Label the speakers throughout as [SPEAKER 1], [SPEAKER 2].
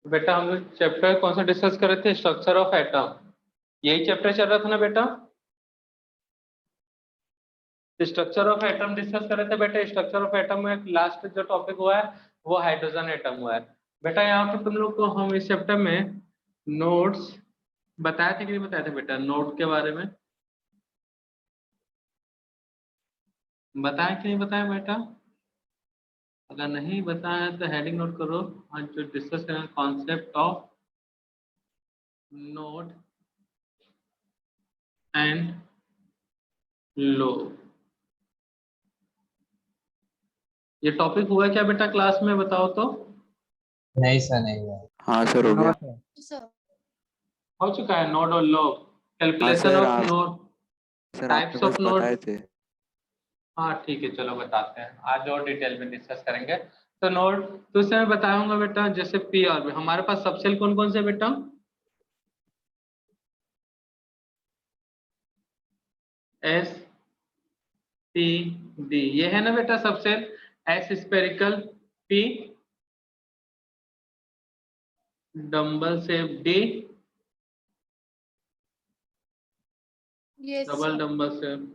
[SPEAKER 1] बेटा हम लोग चैप्टर कौन सा डिस्कस कर रहे थे? Structure of atom. यही चैप्टर चल रहा था ना बेटा? स्ट्रक्चर ऑफ एटम डिस्कस कर रहे थे बेटा। स्ट्रक्चर ऑफ एटम में लास्ट जो टॉपिक हुआ है वो हाइड्रोजन एटम हुआ है बेटा। यहाँ पे तुम लोग को हम इस चैप्टर में नोट्स बताए थे कि नहीं बताए थे बेटा? नोट के बारे में बताया कि नहीं बताया बेटा? अगर नहीं बताया तो हेडिंग नोट करो। आज जो डिस्कस करेंगे concept of node and low. ये टॉपिक हुआ क्या बेटा क्लास में? बताओ तो।
[SPEAKER 2] नहीं सर, नहीं है।
[SPEAKER 3] हाँ सर, हो गया।
[SPEAKER 1] हो चुका है नोड और लो।
[SPEAKER 3] हाँ
[SPEAKER 1] कैलकुलेशन
[SPEAKER 3] सर,
[SPEAKER 1] ऑफ
[SPEAKER 3] आज
[SPEAKER 1] नोड,
[SPEAKER 3] सर आपने
[SPEAKER 1] टाइप्स
[SPEAKER 3] बस
[SPEAKER 1] ऑफ नोड।
[SPEAKER 3] बताए थे।
[SPEAKER 1] हाँ ठीक है, चलो बताते हैं। आज और डिटेल में डिस्कस करेंगे। तो नोड तो उससे मैं बताऊंगा बेटा, जैसे पी और हमारे पास सबसेल कौन कौन से बेटा? एस पी डी, ये है ना बेटा subshell. S spherical, P double shape, D double double shape.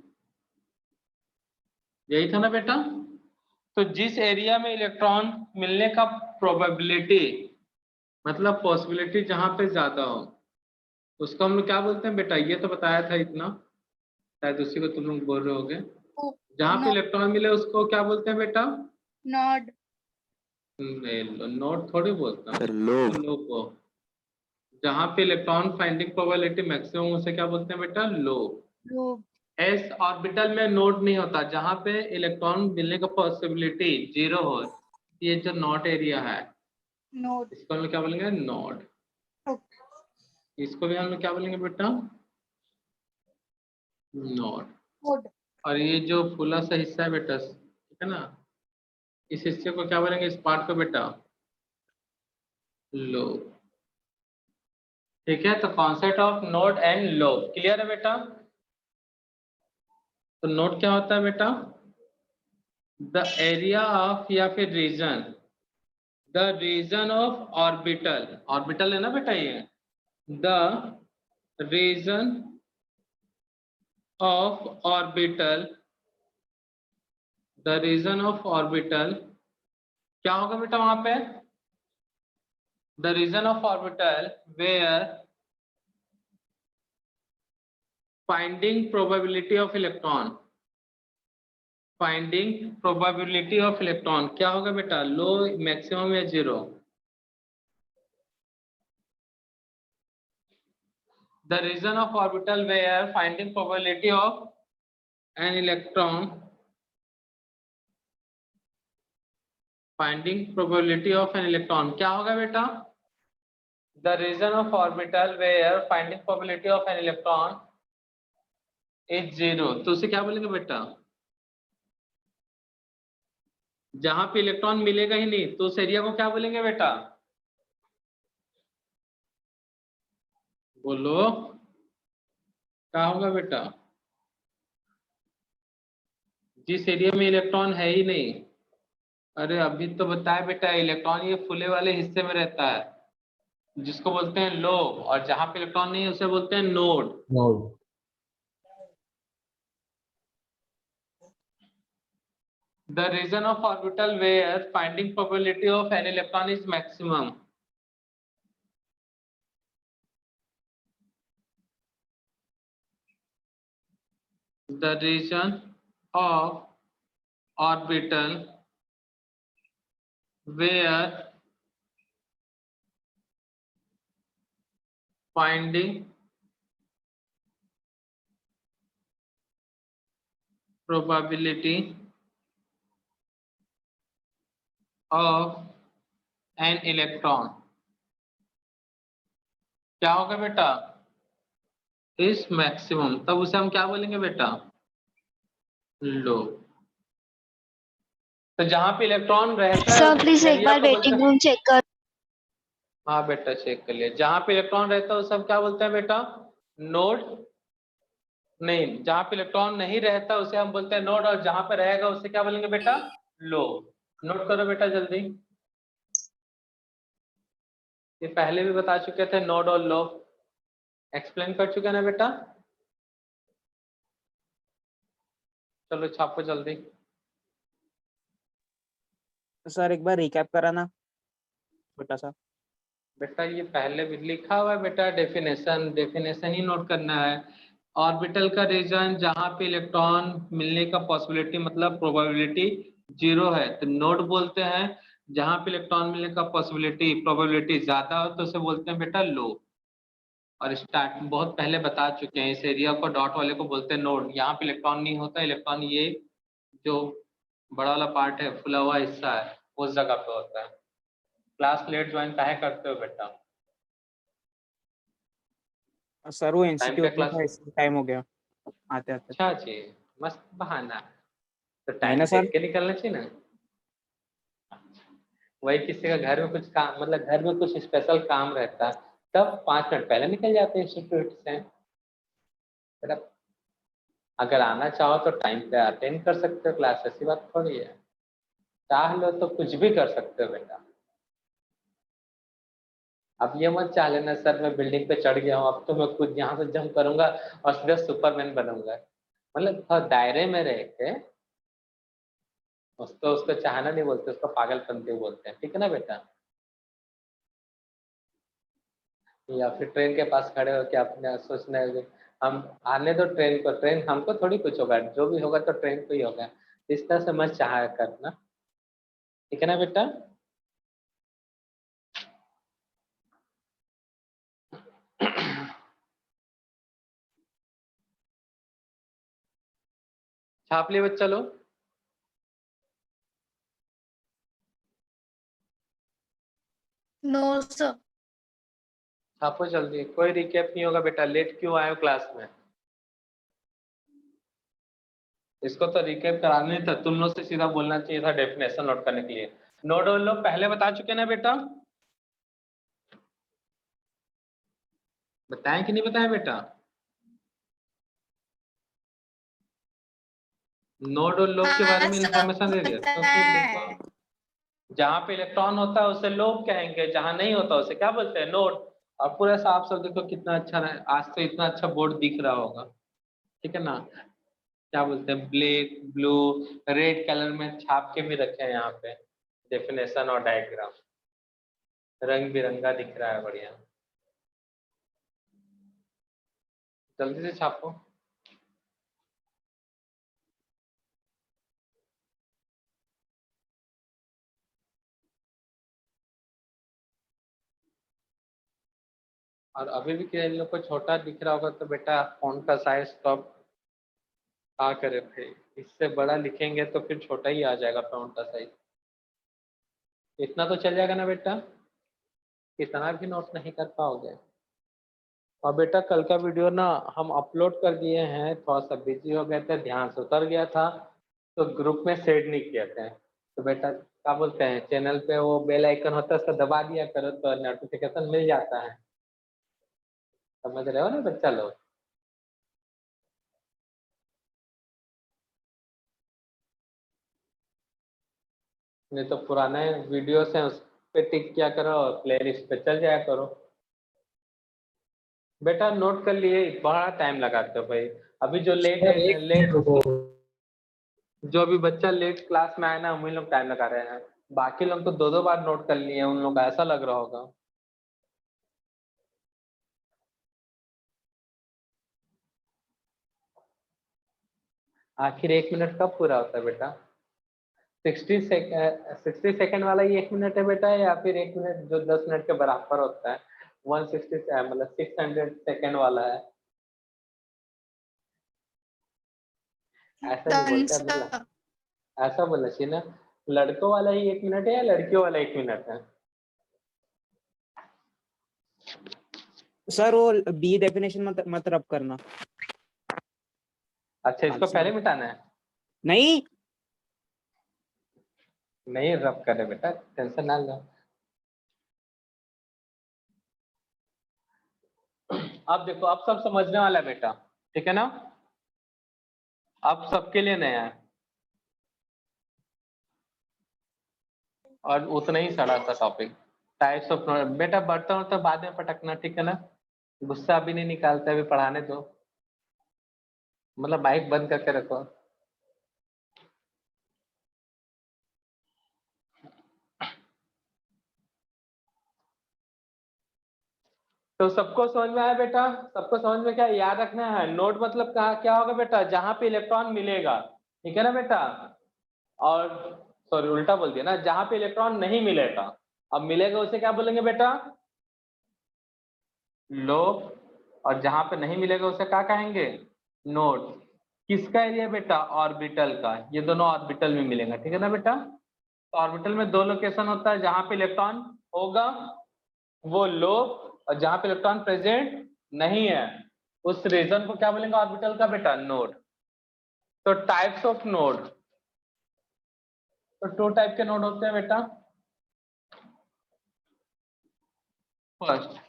[SPEAKER 1] यही था ना बेटा? तो जिस एरिया में इलेक्ट्रॉन मिलने का प्रोबेबिलिटी, मतलब पॉसिबिलिटी जहां पे ज्यादा हो, उसको हम लोग क्या बोलते हैं बेटा? ये तो बताया था इतना, शायद उसी को तुम लोग बोल रहे होगे। जहां पे इलेक्ट्रॉन मिले उसको क्या बोलते हैं बेटा?
[SPEAKER 4] नोड।
[SPEAKER 1] नहीं, नोड थोड़ी बोलता हूँ,
[SPEAKER 3] सर लोब।
[SPEAKER 1] लो को। जहां पे इलेक्ट्रॉन फाइंडिंग प्रोबेबिलिटी मैक्सिमम, उसे क्या बोलते हैं बेटा? लो। एस ऑर्बिटल में नोड नहीं होता, जहां पे इलेक्ट्रॉन मिलने का पॉसिबिलिटी जीरो हो। ये जो नॉट एरिया है,
[SPEAKER 4] नोड।
[SPEAKER 1] इसको हम लोग क्या बोलेंगे? नोड। इसको भी हम लोग क्या बोलेंगे बेटा? नोड। और ये जो फुला सा हिस्सा है बेटा, ठीक है ना, इस हिस्से को क्या बोलेंगे? इस पार्ट को बेटा लो। ठीक है, तो concept of node and low clear है बेटा? तो नोड क्या होता है बेटा? द एरिया ऑफ, या फिर region, the region of orbital. Orbital है ना बेटा ये? The region of orbital, the region of orbital क्या होगा बेटा वहां पे? The region of orbital where finding probability of electron, finding probability of electron क्या होगा बेटा? लो, मैक्सिमम या zero? The region of orbital where finding probability of an electron, finding probability of an electron क्या होगा बेटा? The region of orbital where finding probability of an electron is zero, तो उसे क्या बोलेंगे बेटा? जहां पे इलेक्ट्रॉन मिलेगा ही नहीं, तो उस एरिया को क्या बोलेंगे बेटा? बोलो क्या होगा बेटा? जिस एरिया में इलेक्ट्रॉन है ही नहीं। अरे अभी तो बताया बेटा, इलेक्ट्रॉन ये फुले वाले हिस्से में रहता है, जिसको बोलते हैं लोब, और जहां पे इलेक्ट्रॉन नहीं है उसे बोलते हैं node.
[SPEAKER 2] Node.
[SPEAKER 1] The region of orbital where finding probability of an electron is maximum. The region of orbital where finding probability of an electron क्या होगा बेटा? इस मैक्सिमम, तब उसे हम क्या बोलेंगे बेटा? लो। तो जहां पे इलेक्ट्रॉन रहता है
[SPEAKER 4] सर प्लीज
[SPEAKER 1] उस
[SPEAKER 4] एक
[SPEAKER 1] एरिया
[SPEAKER 4] बार
[SPEAKER 1] को बोलते
[SPEAKER 4] वेटिंग
[SPEAKER 1] हैं।
[SPEAKER 4] रूम चेक कर।
[SPEAKER 1] हाँ बेटा चेक कर लिया। जहां पे इलेक्ट्रॉन रहता है उसे हम क्या बोलते हैं बेटा? नोड। नहीं, जहां पे इलेक्ट्रॉन नहीं रहता उसे हम बोलते हैं नोड, और जहां पे रहेगा उसे क्या बोलेंगे बेटा? लो। नोट करो बेटा जल्दी। ये पहले भी बता चुके थे, नोड और लो एक्सप्लेन कर चुके ना बेटा। चलो छापो जल्दी।
[SPEAKER 5] सर एक बार रिकैप कराना छोटा सा।
[SPEAKER 1] बेटा ये पहले भी लिखा हुआ है बेटा, डेफिनेशन ही नोट करना है। ऑर्बिटल का रीजन जहां पे इलेक्ट्रॉन मिलने का पॉसिबिलिटी मतलब प्रोबेबिलिटी 0 है तो नोड बोलते हैं। जहां पे इलेक्ट्रॉन मिलने का पॉसिबिलिटी प्रोबेबिलिटी ज्यादा हो तो उसे बोलते हैं बेटा लो। और स्टार्ट बहुत पहले बता चुके हैं, इस एरिया को डॉट वाले को बोलते हैं नोड। यहाँ पे इलेक्ट्रॉन नहीं होता, इलेक्ट्रॉन ये जो बड़ा वाला पार्ट है, फुला हुआ हिस्सा है, उस जगह पे होता है। क्लास लेट ज्वाइन काहे करते हो बेटा?
[SPEAKER 5] सर वो
[SPEAKER 1] टाइम पे
[SPEAKER 5] इंस्टीट्यूट में
[SPEAKER 1] क्लास।
[SPEAKER 5] था इसलिए टाइम हो गया आते आते।
[SPEAKER 1] अच्छा जी, मस्त बहाना। तो
[SPEAKER 5] नहीं
[SPEAKER 1] टाइम
[SPEAKER 5] ना सर।
[SPEAKER 1] देख के निकलना चाहिए ना। वही किसी का घर में कुछ काम मतलब घर में कुछ स्पेशल काम रहता है तब 5 मिनट पहले निकल जाते हैं इंस्टीट्यूट से। बेटा अगर आना चाहो तो टाइम पे अटेंड कर सकते हो क्लास, ऐसी बात थोड़ी है। चाह लो तो कुछ भी कर सकते हो बेटा। अब ये मत चाह लेना सर मैं बिल्डिंग पे चढ़ गया हूँ अब तो मैं खुद यहाँ से जंप करूंगा और सीधा सुपरमैन बनूंगा। मतलब थोड़ा दायरे में रह के उसको चाहना नहीं बोलते, उसको पागलपंती बोलते हैं, ठीक है ना बेटा। या फिर ट्रेन के पास खड़े हो के अपने सोचना है कि हम आने दो ट्रेन को, ट्रेन हमको थोड़ी कुछ होगा, जो भी होगा तो ट्रेन को ही होगा। इस तरह से मत चाह करना, ठीक है ना बेटा। छाप लिए बच्चा लोग?
[SPEAKER 4] No, sir.
[SPEAKER 1] छापो जल्दी, कोई रिकैप नहीं होगा बेटा। लेट क्यों आए हो क्लास में? इसको तो रिकैप कराना नहीं था, तुम लोग से सीधा बोलना चाहिए था डेफिनेशन नोट करने के लिए। नोड और लोग पहले बता चुके ना बेटा, बताएं कि नहीं बताएं बेटा? नोड और लोब के बारे
[SPEAKER 4] हाँ
[SPEAKER 1] में
[SPEAKER 4] सर,
[SPEAKER 1] इंफॉर्मेशन दे दिया
[SPEAKER 4] पता
[SPEAKER 1] क्योंकि देखो
[SPEAKER 4] है।
[SPEAKER 1] जहाँ पे इलेक्ट्रॉन होता है उसे लोब कहेंगे, जहाँ नहीं होता उसे क्या बोलते हैं? नोड। और पूरा साफ साफ देखो कितना अच्छा आज तो इतना अच्छा बोर्ड दिख रहा होगा, ठीक है ना। क्या बोलते हैं, ब्लैक ब्लू रेड कलर में छाप के भी रखे हैं यहाँ पे डेफिनेशन और डायग्राम, रंग बिरंगा दिख रहा है, बढ़िया। जल्दी से छापो। और अभी भी क्या इन लोग को छोटा दिख रहा होगा तो बेटा फॉन्ट का साइज तो अब क्या करे भाई, इससे बड़ा लिखेंगे तो फिर छोटा ही आ जाएगा फॉन्ट का साइज। इतना तो चल जाएगा ना बेटा, इतना भी नोट नहीं कर पाओगे। और बेटा कल का वीडियो ना हम अपलोड कर दिए हैं, थोड़ा सा बिजी हो गए थे, ध्यान से उतर गया था तो ग्रुप में शेयर नहीं किए थे। तो बेटा क्या बोलते हैं, चैनल पे वो बेल आइकन होता है उसको दबा दिया करो तो नोटिफिकेशन मिल जाता है, समझ रहे हो ना बच्चा लोग। नहीं तो पुराने वीडियोस हैं उस पे टिक किया करो और प्लेलिस्ट पे चल जाया करो। बेटा नोट कर लिए, बड़ा टाइम लगाते हो भाई। अभी जो लेट
[SPEAKER 2] सर एक मिनट
[SPEAKER 1] लेट
[SPEAKER 2] रुको।
[SPEAKER 1] जो अभी बच्चा लेट क्लास में आया ना वही लोग टाइम लगा रहे हैं, बाकी लोग तो 2-2 बार नोट कर लिए, उन लोग का ऐसा लग रहा होगा। आखिर 1 मिनट कब पूरा होता है बेटा? 60 सेकेंड वाला ही 1 मिनट है बेटा, या फिर 1 मिनट जो 10 मिनट के बराबर होता है 160 मतलब 600 सेकेंड वाला है? ऐसा नहीं
[SPEAKER 4] Done,
[SPEAKER 1] बोलते बोला,
[SPEAKER 4] sir.
[SPEAKER 1] ऐसा बोलना चाहिए ना। लड़कों वाला ही 1 मिनट है या लड़कियों वाला 1 मिनट है?
[SPEAKER 5] सर वो बी डेफिनेशन मत रब करना।
[SPEAKER 1] अच्छा इसको पहले मिटाना है?
[SPEAKER 5] नहीं
[SPEAKER 1] नहीं रब करे बेटा, टेंशन ना लो। अब देखो अब सब समझने वाला है बेटा, ठीक है ना। अब सबके लिए नया है और उतना ही सड़ा सा टॉपिक। Types of node. बेटा बर्तन तो बाद में पटकना, ठीक है ना, गुस्सा अभी नहीं निकालते, अभी पढ़ाने दो, मतलब बाइक बंद करके रखो। तो सबको समझ में आया बेटा? सबको समझ में क्या याद रखना है? नोड मतलब कहाँ क्या होगा बेटा? जहां पे इलेक्ट्रॉन मिलेगा, ठीक है ना बेटा। और सॉरी उल्टा बोल दिया ना, जहां पे इलेक्ट्रॉन नहीं मिलेगा, अब मिलेगा उसे क्या बोलेंगे बेटा? लो। और जहां पे नहीं मिलेगा उसे क्या कहेंगे? नोड। किसका एरिया बेटा? ऑर्बिटल का। ये दोनों ऑर्बिटल में मिलेगा, ठीक है ना बेटा। तो ऑर्बिटल में दो लोकेशन होता है, जहां पे इलेक्ट्रॉन होगा वो लो, और जहां पे इलेक्ट्रॉन प्रेजेंट नहीं है उस रीजन को क्या बोलेंगे ऑर्बिटल का बेटा? नोड। तो टाइप्स ऑफ नोड, तो 2 टाइप के नोड होते हैं बेटा। फर्स्ट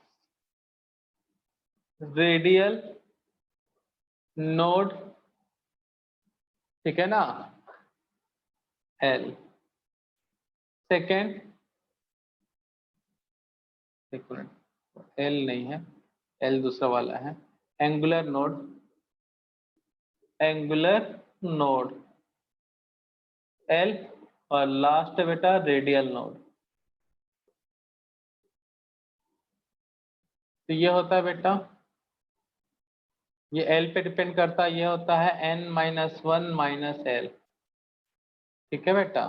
[SPEAKER 1] रेडियल नोड, ठीक है ना, एल। सेकेंड, एक मिनट, एल नहीं है, एल दूसरा वाला है, angular node, angular node L. और लास्ट बेटा रेडियल नोड। तो ये होता है बेटा, ये एल पे डिपेंड करता है, ये होता है n-1 माइनस एल, ठीक है बेटा।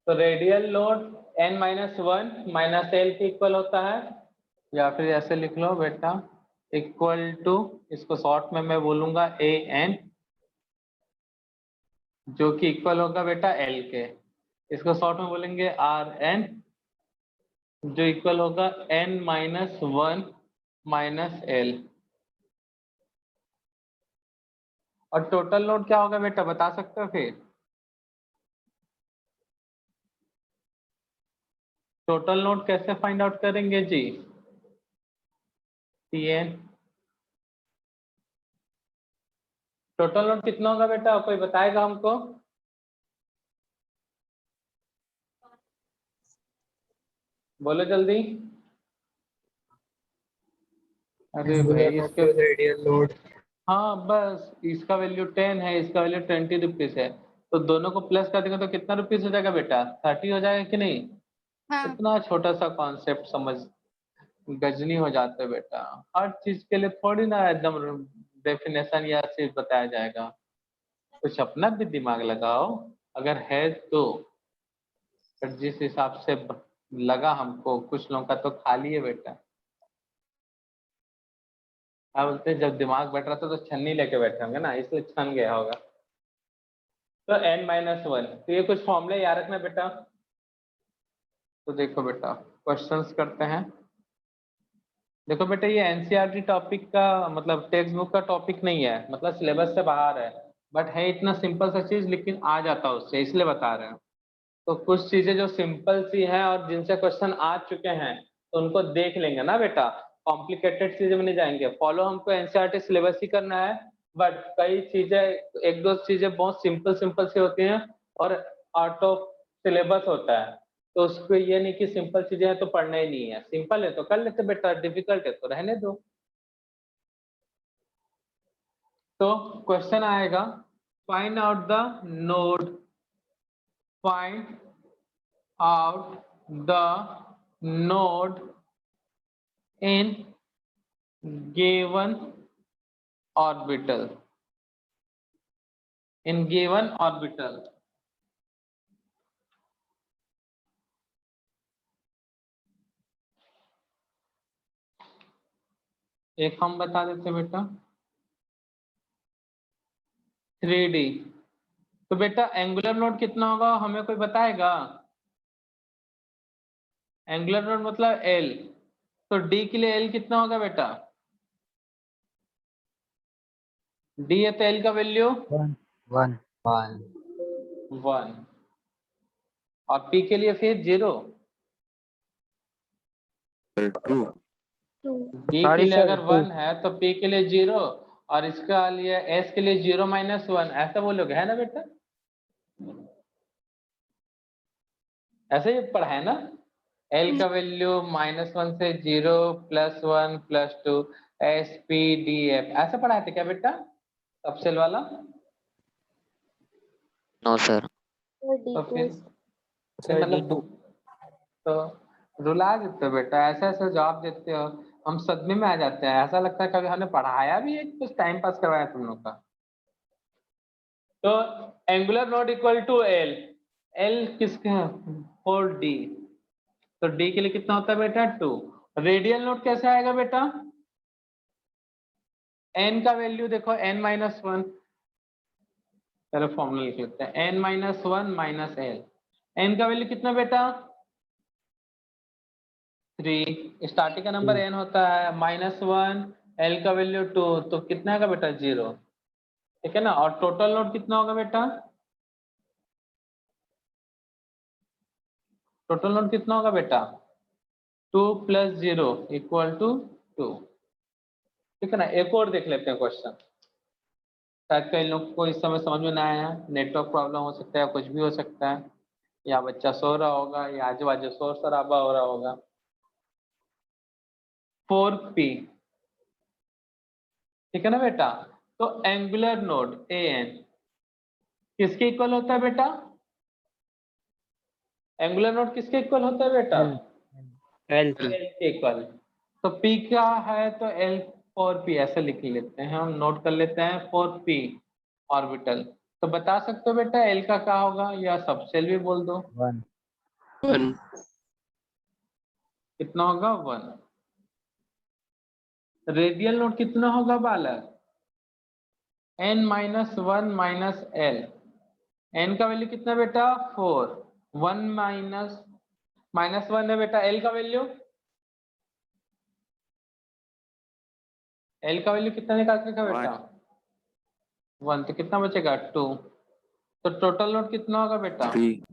[SPEAKER 1] तो radial node n-1 minus L के इक्वल होता है, या फिर ऐसे लिख लो बेटा, इक्वल टू, इसको शॉर्ट में मैं बोलूंगा ए एन, जो कि इक्वल होगा बेटा एल के। इसको शॉर्ट में बोलेंगे आर एन, जो इक्वल होगा n-1 माइनस एल। और टोटल लोड क्या होगा बेटा, बता सकते हो फिर? टोटल लोड कैसे फाइंड आउट करेंगे जी? Tn टोटल लोड कितना होगा बेटा, कोई बताएगा हमको? बोलो जल्दी। अरे भाई इसके,
[SPEAKER 2] रेडियल लोड।
[SPEAKER 1] हाँ बस इसका वैल्यू 10 है, इसका वैल्यू 20 रुपीज है, तो दोनों को प्लस कर देंगे तो कितना रुपीज हो जाएगा बेटा? 30 हो जाएगा कि नहीं?
[SPEAKER 4] हाँ
[SPEAKER 1] इतना छोटा सा कॉन्सेप्ट समझ गजनी हो जाते हैं बेटा। हर चीज के लिए थोड़ी ना एकदम डेफिनेशन या चीज बताया जाएगा, कुछ अपना भी दिमाग लगाओ अगर है तो। पर जिस हिसाब से लगा हमको, कुछ लोगों का तो खाली है बेटा। क्या बोलते हैं, जब दिमाग बैठ रहा था तो छन्नी लेके बैठे होंगे ना, इसलिए छन गया होगा। तो n-1, तो ये कुछ फॉर्मूले याद रखना बेटा। तो देखो बेटा क्वेश्चंस करते हैं। देखो बेटा ये एनसीईआरटी टॉपिक का मतलब टेक्स्ट बुक का टॉपिक नहीं है, मतलब सिलेबस से बाहर है, बट है इतना सिंपल सा चीज, लेकिन आ जाता उससे, इसलिए बता रहे हैं। तो कुछ चीजें जो सिंपल सी हैं और जिनसे क्वेश्चन आ चुके हैं तो उनको देख लेंगे ना बेटा, कॉम्प्लिकेटेड चीजें में नहीं जाएंगे। फॉलो हमको एनसीईआरटी सिलेबस ही करना है, बट कई चीजें, एक दो चीजें बहुत सिंपल सिंपल सी होती हैं और आउट ऑफ सिलेबस होता है, तो उसको ये नहीं कि सिंपल चीजें हैं तो पढ़ना ही नहीं है, सिंपल है तो कर लेते बेटा, डिफिकल्ट है तो रहने दो। तो क्वेश्चन आएगा, find out the node, find out the node in given orbital, in given orbital। एक हम बता देते बेटा 3D। तो बेटा एंगुलर नोड कितना होगा हमें कोई बताएगा? एंगुलर नोड मतलब L, तो D के लिए L कितना होगा बेटा? D है तो L का वैल्यू
[SPEAKER 2] 1
[SPEAKER 1] 1, और P के लिए फिर 0।
[SPEAKER 3] टू।
[SPEAKER 1] D के लिए अगर 1 है तो P के लिए 0, और इसका लिए S के लिए 0-1, ऐसा बोलोगे है ना बेटा? ऐसे ही पढ़ा है ना? एल का वैल्यू -1 से 0 +1 +2 SPDF ऐसा पढ़ाए थे क्या बेटा सबसेल वाला?
[SPEAKER 3] No sir.
[SPEAKER 1] तो फिर
[SPEAKER 5] सर
[SPEAKER 1] मतलब
[SPEAKER 5] D2
[SPEAKER 1] तो रुला देते हो बेटा, ऐसे ऐसे जवाब देते हो, हम सदमे में आ जाते हैं, ऐसा लगता है कभी हमने पढ़ाया भी है कि कुछ टाइम पास करवाया तुम लोग का। तो angular node equal to L, L किसके हैं 4D, तो D के लिए कितना होता है बेटा 2। रेडियल नोड कैसे आएगा बेटा? n का वैल्यू देखो n-1, चलो फॉर्मूला लिख लेते हैं n-1 - l, n का वैल्यू कितना बेटा 3, स्टार्टिंग का नंबर n होता है, -1, l का वैल्यू 2, तो कितना आएगा बेटा 0, ठीक है ना। और टोटल नोड कितना होगा बेटा, टोटल नोड कितना होगा बेटा 2 + 0 = 2, ठीक है ना। एक और देख लेते हैं क्वेश्चन, शायद कई लोग को इस समय समझ में ना आया, नेटवर्क प्रॉब्लम हो सकता है, कुछ भी हो सकता है, या बच्चा सो रहा होगा या आजू बाजू शोर शराबा हो रहा होगा। 4P, ठीक है ना बेटा। तो एंगुलर नोड AN किसके इक्वल होता है बेटा, एंगुलर नोड किसके इक्वल होता है बेटा
[SPEAKER 5] L L
[SPEAKER 1] L के इक्वल। तो P क्या है, तो L 4P ऐसे लिख लेते हैं, हम नोट कर लेते हैं 4P ऑर्बिटल। तो बता सकते हो बेटा L का क्या होगा, या सबसेल भी बोल दो
[SPEAKER 2] 1
[SPEAKER 1] कितना होगा 1। रेडियल नोड कितना होगा बालक n-1 - l, n का वैल्यू कितना बेटा 4, 1 -1 है बेटा, l का वैल्यू, l का वैल्यू कितना निकाल सका बेटा 1, तो कितना बचेगा 2, तो टोटल नोड कितना होगा बेटा
[SPEAKER 3] 3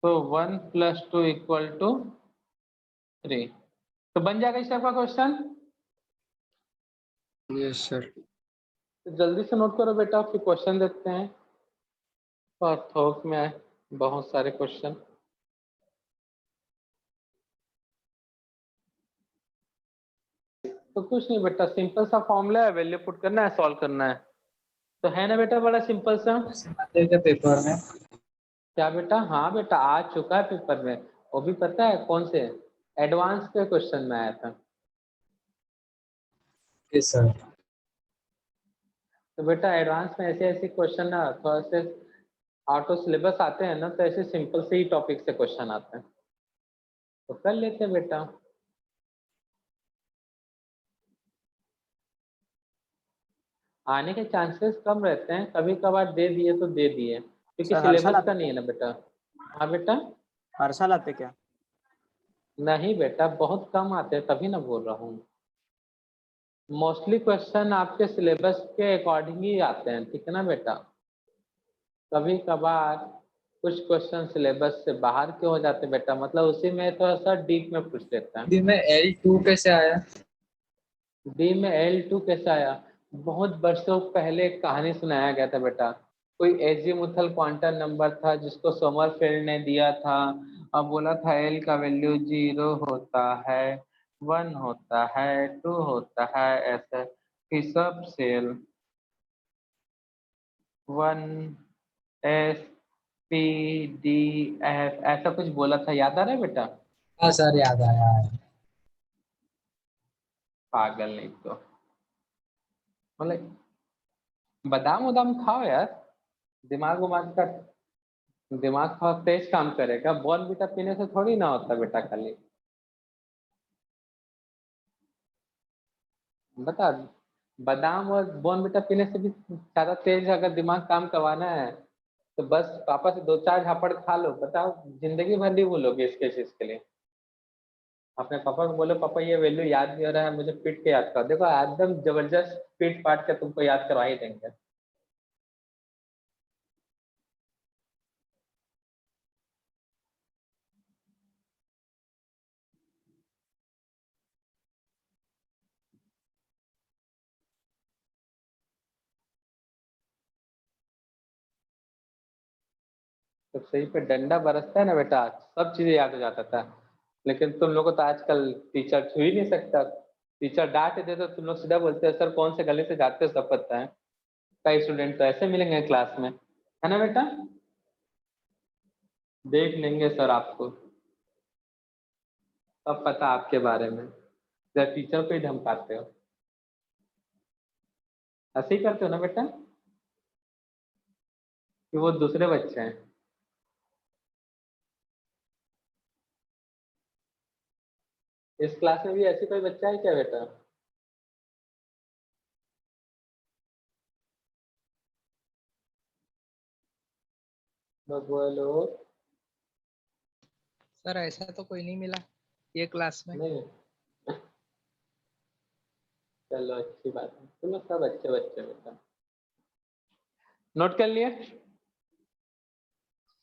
[SPEAKER 1] तो 1 + 2 = 3, तो बन जाएगा इस टाइप का क्वेश्चन।
[SPEAKER 2] Yes sir.
[SPEAKER 1] तो जल्दी से नोट करो बेटा, फिर क्वेश्चन देखते हैं, और थोक में आए बहुत सारे क्वेश्चन। तो कुछ नहीं बेटा, सिंपल सा फॉर्मूला है, वैल्यू पुट करना है, सॉल्व करना है, तो है ना बेटा, बड़ा सिंपल सा।
[SPEAKER 2] आते क्या पेपर में?
[SPEAKER 1] क्या बेटा, हाँ बेटा आ चुका है पेपर में, वो भी पता है कौन से एडवांस के क्वेश्चन में आया था।
[SPEAKER 2] Yes sir.
[SPEAKER 1] तो बेटा एडवांस में ऐसे ऐसे क्वेश्चन ना थोड़ा से आउट ऑफ सिलेबस आते हैं ना, तो ऐसे सिंपल से ही टॉपिक से क्वेश्चन आते हैं, तो कर लेते हैं बेटा। आने के चांसेस कम रहते हैं, कभी कभार दे दिए तो दे दिए, क्योंकि
[SPEAKER 5] सर हर साल
[SPEAKER 1] सिलेबस का
[SPEAKER 5] आते
[SPEAKER 1] नहीं है ना बेटा। हाँ बेटा,
[SPEAKER 5] हर साल आते क्या?
[SPEAKER 1] नहीं बेटा बहुत कम आते हैं, तभी ना बोल रहा हूँ, मोस्टली क्वेश्चन आपके सिलेबस के अकॉर्डिंग ही आते हैं, ठीक है ना बेटा। कभी कभार कुछ क्वेश्चन सिलेबस से बाहर के हो जाते हैं बेटा, मतलब उसी में थोड़ा सा डीप में पूछ लेता है।
[SPEAKER 2] डी में L2 कैसे आया?
[SPEAKER 1] डी में L2 कैसे आया, बहुत वर्षों पहले एक कहानी सुनाया गया था बेटा। कोई एजीमुथल क्वांटम नंबर था जिसको सोमरफेल्ड ने दिया था, और बोला था L का वैल्यू 0 होता है, 1 होता है, 2 होता है, ऐसा कि सब सेल 1SPDF ऐसा कुछ बोला था, याद आ रहा है बेटा?
[SPEAKER 2] हाँ सर याद आया है।
[SPEAKER 1] पागल नहीं तो, मतलब बादाम उदाम खाओ यार, दिमाग उमाग का, दिमाग थोड़ा तेज काम करेगा, बॉर्नवीटा पीने से थोड़ी ना होता बेटा खाली, बता। बादाम और बॉर्नवीटा पीने से भी ज्यादा तेज अगर दिमाग काम करवाना है, तो बस पापा से 2-4 झापड़ खा लो, बताओ जिंदगी भर नहीं भूलोगे इसके चीज के लिए। अपने पापा को बोलो पापा ये वैल्यू याद नहीं हो रहा है, मुझे पीट के याद करो, देखो एकदम जबरदस्त पीट पाट के तुमको याद करवा ही देंगे। तो सही पे डंडा बरसता है ना बेटा, सब चीजें याद हो जाता था। लेकिन तुम लोग को तो आजकल टीचर छू ही नहीं सकता। टीचर डांट दे तो तुम लोग सीधा बोलते हो सर कौन से गली से जाते हो सब पता है। कई स्टूडेंट तो ऐसे मिलेंगे क्लास में, है ना बेटा? देख लेंगे सर आपको, सब पता आपके बारे में, जब टीचर को ही धमकाते हो। ऐसे ही करते हो ना बेटा, कि वो दूसरे बच्चे हैं? इस क्लास में भी ऐसी कोई बच्चा है क्या बेटा? बस बोलो।
[SPEAKER 2] सर ऐसा तो कोई नहीं मिला ये क्लास में।
[SPEAKER 1] नहीं, चलो अच्छी बात है, तुम लोग सब अच्छे बच्चे बेटा। नोट कर लिए?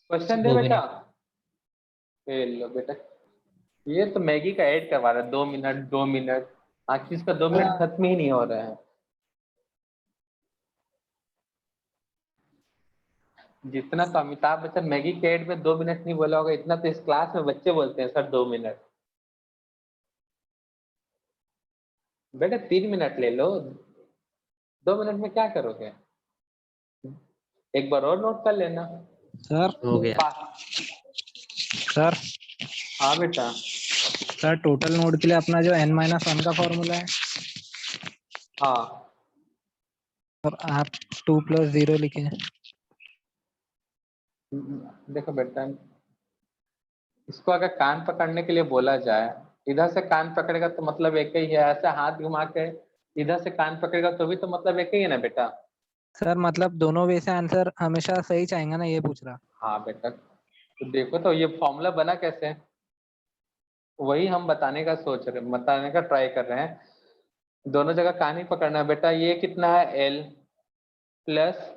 [SPEAKER 1] क्वेश्चन दे
[SPEAKER 2] 2
[SPEAKER 1] बेटा।
[SPEAKER 2] मिनट।
[SPEAKER 1] ये लो बेटा, ये तो मैगी का ऐड करवा रहा है, 2 मिनट 2 मिनट, आखिर इसका 2 मिनट खत्म ही नहीं हो रहा है। जितना तो अमिताभ बच्चन मैगी के ऐड में 2 मिनट नहीं बोला होगा, इतना तो इस क्लास में बच्चे बोलते हैं सर 2 मिनट। बेटा 3 मिनट ले लो, 2 मिनट में क्या करोगे? एक बार और नोट कर लेना।
[SPEAKER 2] सर हो गया सर।
[SPEAKER 1] हाँ बेटा।
[SPEAKER 2] सर टोटल नोड के लिए अपना जो n-1 का फॉर्मूला है,
[SPEAKER 1] हाँ
[SPEAKER 2] और आप 2 + 0 लिखे।
[SPEAKER 1] देखो बेटा, इसको अगर कान पकड़ने के लिए बोला जाए, इधर से कान पकड़ेगा तो मतलब एक ही है, ऐसे हाथ घुमा के इधर से कान पकड़ेगा तो भी तो मतलब एक ही है ना बेटा।
[SPEAKER 2] सर मतलब दोनों वे से आंसर हमेशा सही चाहेंगे ना, ये पूछ रहा।
[SPEAKER 1] हाँ बेटा, तो देखो तो ये फॉर्मूला बना कैसे, वही हम बताने का सोच रहे, बताने का ट्राई कर रहे हैं। दोनों जगह कान ही पकड़ना है बेटा। ये कितना है एल प्लस,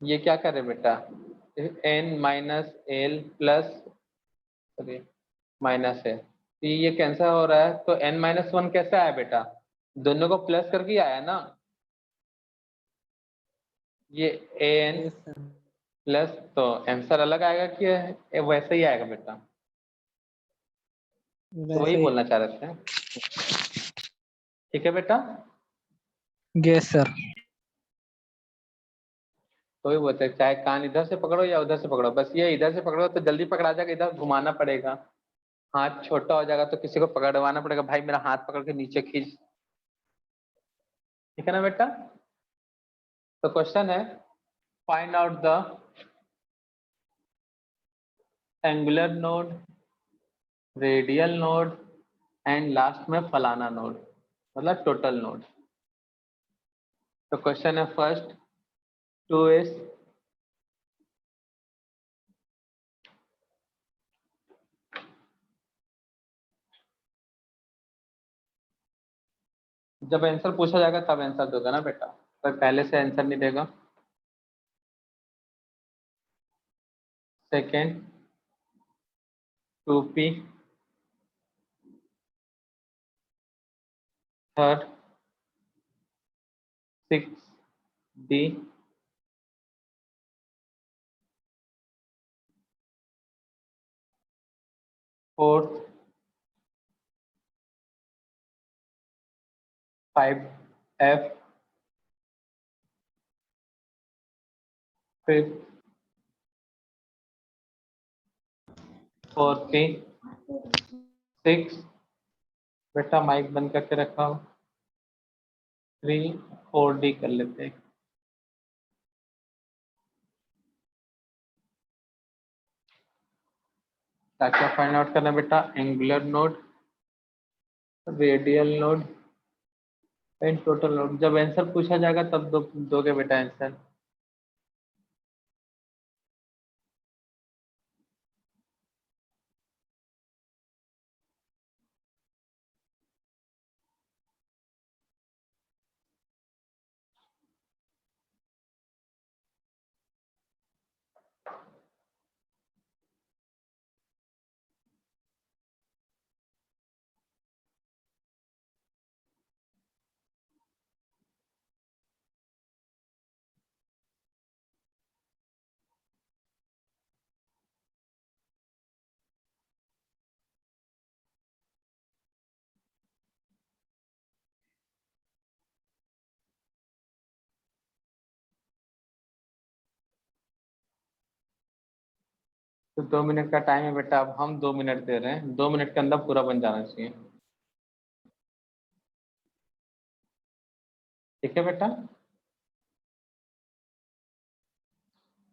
[SPEAKER 1] ये क्या करे बेटा, n-l प्लस, सॉरी माइनस है, तो ये कैंसिल हो रहा है, तो n-1 कैसे आया बेटा, दोनों को प्लस करके आया ना। ये an प्लस, तो आंसर अलग आएगा कि वैसे ही आएगा बेटा? तो वही
[SPEAKER 2] वैसे ही।
[SPEAKER 1] बोलना चाह रहे थे। ठीक है बेटा,
[SPEAKER 2] यस सर।
[SPEAKER 1] तो वही बोलते हैं, चाहे कान इधर से पकड़ो या उधर से पकड़ो, बस ये इधर से पकड़ो तो जल्दी पकड़ा जाएगा, इधर घुमाना पड़ेगा, हाथ छोटा हो जाएगा तो किसी को पकड़वाना पड़ेगा, भाई मेरा हाथ पकड़ के नीचे खींच। ठीक है ना बेटा? तो क्वेश्चन है, find out the angular node, radial node and last में फलाना नोड, मतलब टोटल नोड। तो क्वेश्चन है फर्स्ट 2s, जब आंसर पूछा जाएगा तब आंसर दोगे ना बेटा, पर पहले से आंसर नहीं देगा। Second 2p, third 6d, fourth 5f, fifth 4p, 6, बेटा माइक बंद करके रखा हो, 3 4d कर लेते हैं। क्या क्या फाइंड आउट करना है बेटा, angular node, radial node and total node. जब आंसर पूछा जाएगा तब दोगे बेटा आंसर। तो 2 मिनट का टाइम है बेटा, अब हम 2 मिनट दे रहे हैं, 2 मिनट के अंदर पूरा बन जाना चाहिए। ठीक है बेटा,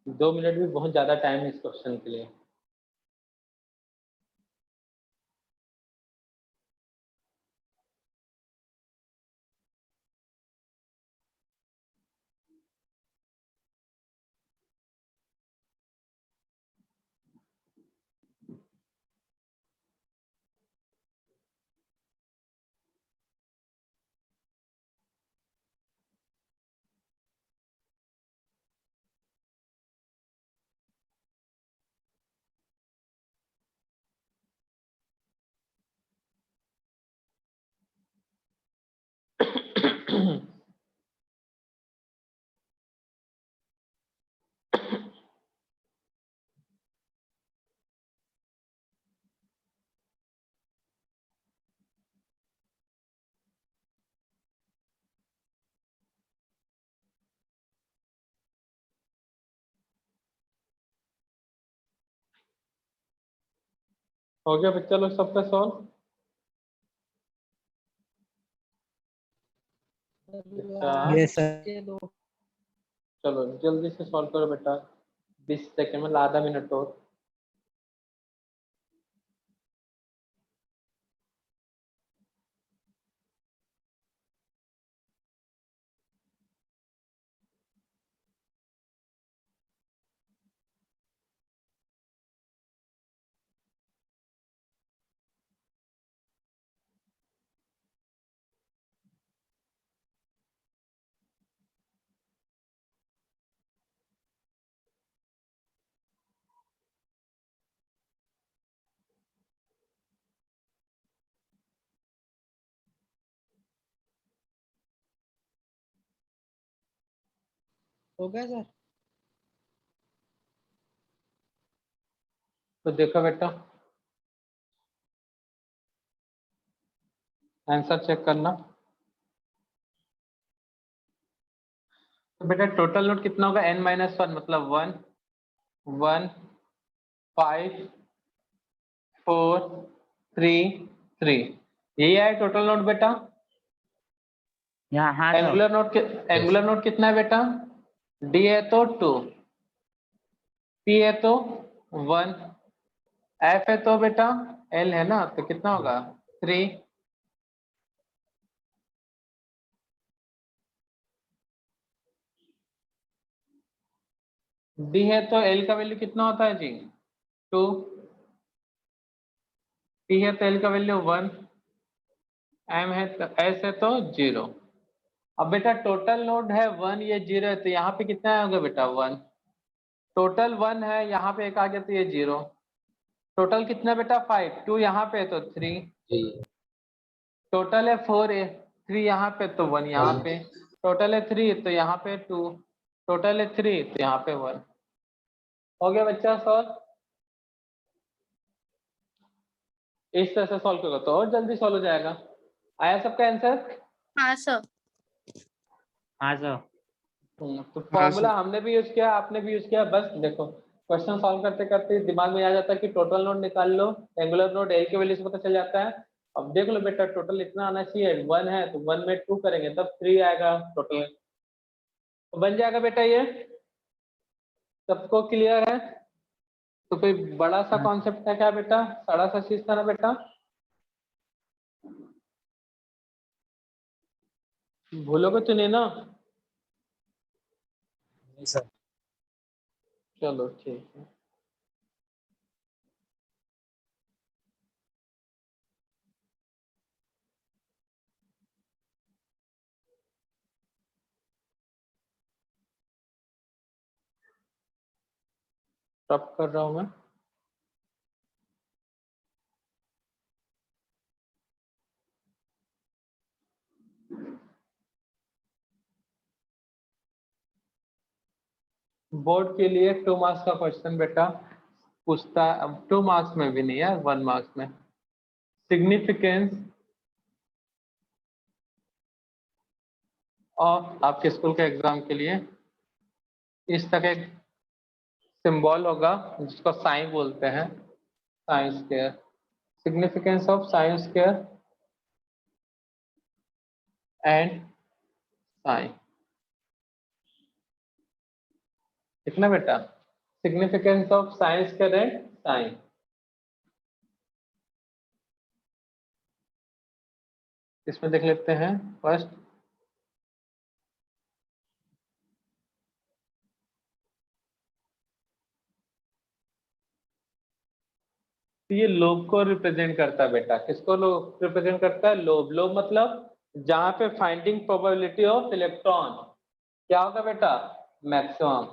[SPEAKER 1] 2 मिनट भी बहुत ज्यादा टाइम है इस क्वेश्चन के लिए। हो गया बच्चा लोग सबका सॉल्व?
[SPEAKER 2] Yes sir.
[SPEAKER 1] चलो जल्दी से सॉल्व करो बेटा, 20 सेकेंड में, आधा मिनट और।
[SPEAKER 2] हो गया सर।
[SPEAKER 1] तो देखो बेटा, आंसर चेक करना। तो बेटा टोटल नोट कितना होगा, n-1 मतलब 1 1 5 4 3 3, यही है टोटल नोट बेटा।
[SPEAKER 5] यहाँ हाँ
[SPEAKER 1] एंगुलर नोट एंगुलर नोट कितना है बेटा, d है तो 2, p है तो 1, f है तो बेटा l है ना, तो कितना होगा 3। d है तो l का वैल्यू कितना होता है जी 2, p है तो l का वैल्यू 1, m है तो s है तो 0। अब बेटा टोटल लोड है 1, ये 0 है, तो यहाँ पे कितना होगा बेटा 1, टोटल 1 है, यहाँ पे एक आ गया तो ये 0, टोटल कितना बेटा 5, 2 यहाँ पे है तो 3, टोटल है 4 है, 3 यहाँ पे तो 1 यहाँ पे, टोटल है 3 तो यहाँ पे 2, टोटल है 3 तो यहाँ पे 1। हो गया बच्चा सॉल्व? इस तरह से सॉल्व करोगे तो और जल्दी सॉल्व हो जाएगा। आया सबका आंसर?
[SPEAKER 4] हाँ सर।
[SPEAKER 5] हाँ सर।
[SPEAKER 1] तो फॉर्मूला हमने भी यूज किया, आपने भी यूज किया, बस देखो क्वेश्चन सॉल्व करते करते दिमाग में आ जाता है कि टोटल नोड निकाल लो, एंगुलर नोड एल की वैल्यू से पता चल जाता है। अब देख लो बेटा टोटल इतना आना चाहिए, 1 है तो 1 में 2 करेंगे तब 3 आएगा टोटल, तो बन जाएगा बेटा ये। सबको क्लियर है? तो कोई बड़ा सा कॉन्सेप्ट है क्या बेटा, बड़ा सा चीज था ना बेटा, भूलोगे तो नहीं ना?
[SPEAKER 2] सर।
[SPEAKER 1] चलो ठीक है। स्टॉप कर रहा हूँ मैं। बोर्ड के लिए 2 मार्क्स का क्वेश्चन बेटा पूछता है, अब 2 मार्क्स में भी नहीं है, 1 मार्क्स में, सिग्निफिकेंस और आपके स्कूल के एग्जाम के लिए इस तरह के सिंबल होगा जिसको साइन बोलते हैं, psi square. Significance of psi square and psi, कितना बेटा? Significance of psi square and psi. इसमें देख लेते हैं फर्स्ट, ये लोब को रिप्रेजेंट करता है बेटा। किसको लोब रिप्रेजेंट करता है? लोब। लोब मतलब जहां पे फाइंडिंग प्रोबेबिलिटी ऑफ इलेक्ट्रॉन क्या होगा बेटा? मैक्सिमम।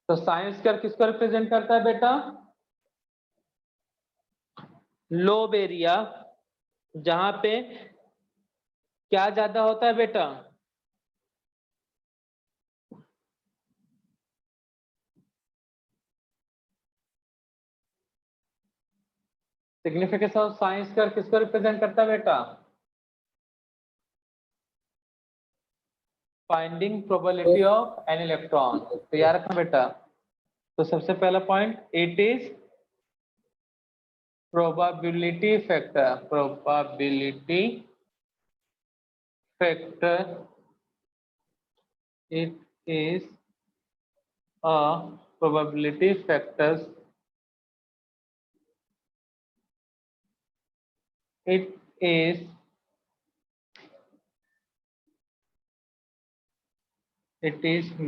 [SPEAKER 1] तो साइन स्क्वायर किसको रिप्रेजेंट करता है बेटा? लोब एरिया, जहां पे क्या ज्यादा होता है बेटा? सिग्निफिकेंस ऑफ साइन स्क्वायर किसको रिप्रेजेंट करता है बेटा? Finding probability of an electron. तो याद रखना बेटा। तो सबसे पहला point, it is probability factor. Probability factor, it is a probability factors, it is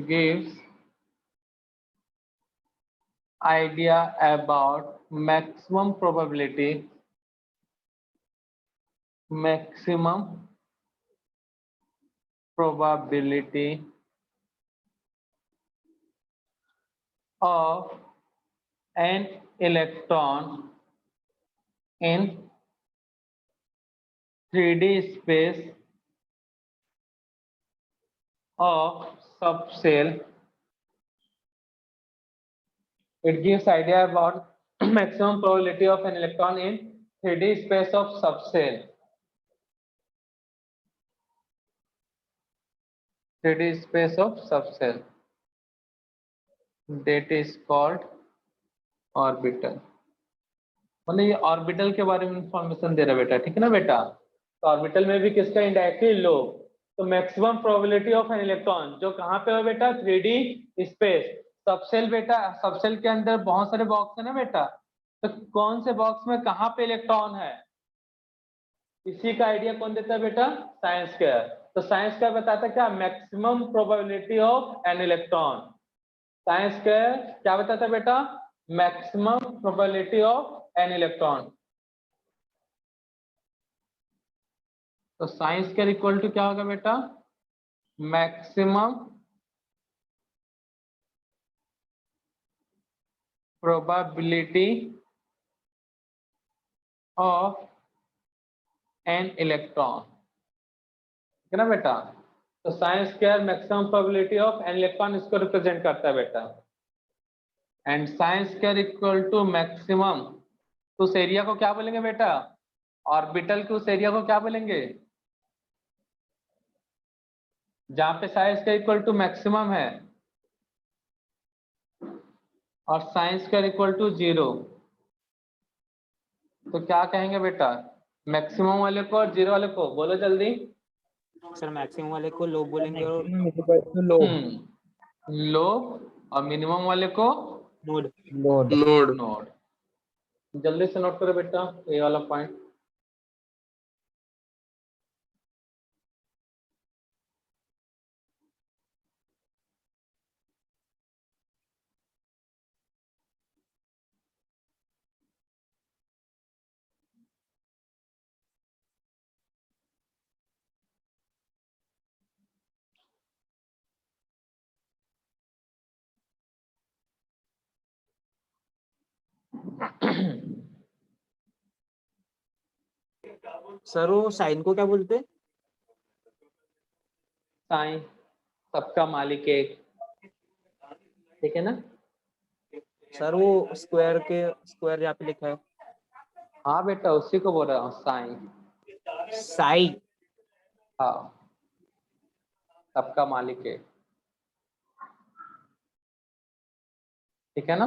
[SPEAKER 1] gives idea about maximum probability of an electron in 3D space of subshell. It gives idea about maximum probability of an electron in 3D space of subshell. 3D space of subshell, that is called orbital. मतलब ये orbital के बारे में information दे रहा है बेटा, ठीक है ना बेटा। तो ऑर्बिटल में भी किसका इंडायरेक्टली लोब। तो maximum probability of an electron जो कहाँ पे हो बेटा? 3D स्पेस सबसेल बेटा। सबसेल के अंदर बहुत सारे बॉक्स है ना बेटा, तो कौन से बॉक्स में कहाँ पे इलेक्ट्रॉन है, इसी का आइडिया कौन देता है बेटा? Psi square. तो साइन स्क्वायर बताता है क्या? Maximum probability of an electron. Psi square क्या बताता है बेटा? Maximum probability of an electron. तो साइन स्क्वायर इक्वल टू क्या होगा बेटा? Maximum probability of an electron, ठीक है ना बेटा। तो psi square maximum probability of an electron इसको रिप्रेजेंट करता है बेटा। And psi square equal to maximum, तो उस एरिया को क्या बोलेंगे बेटा? ऑर्बिटल के उस एरिया को क्या बोलेंगे जहां पे psi square equal to maximum है और साइन स्क्वायर इक्वल टू 0। तो क्या कहेंगे बेटा? मैक्सिमम वाले को और 0 वाले को बोलो जल्दी।
[SPEAKER 5] सर मैक्सिमम वाले को लोब बोलेंगे और
[SPEAKER 1] लोब, और मिनिमम वाले को
[SPEAKER 5] नोड।
[SPEAKER 1] नोड। जल्दी से नोट करो बेटा ये वाला पॉइंट।
[SPEAKER 5] सर वो साइन को क्या बोलते हैं?
[SPEAKER 1] साइन सबका मालिक एक, ठीक है ना।
[SPEAKER 5] सर वो स्क्वायर जहाँ पे लिखा है।
[SPEAKER 1] हाँ बेटा उसी को बोल रहा हूँ, साइन।
[SPEAKER 5] साइन।
[SPEAKER 1] हाँ सबका मालिक है। ठीक है ना।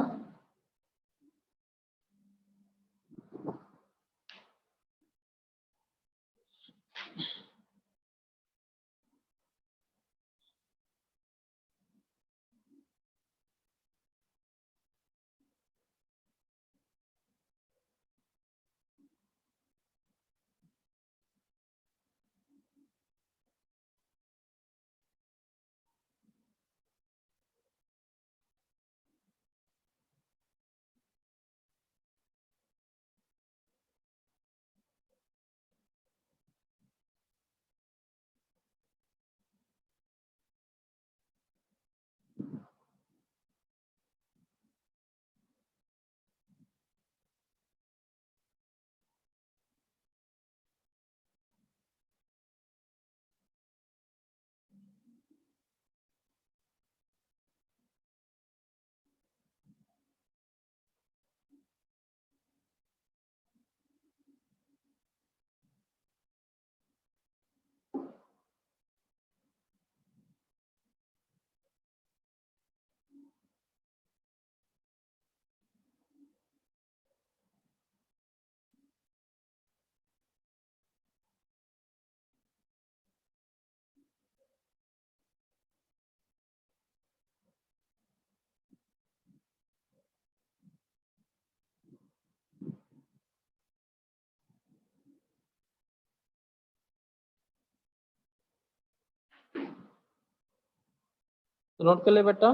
[SPEAKER 1] नोट कर ले बेटा।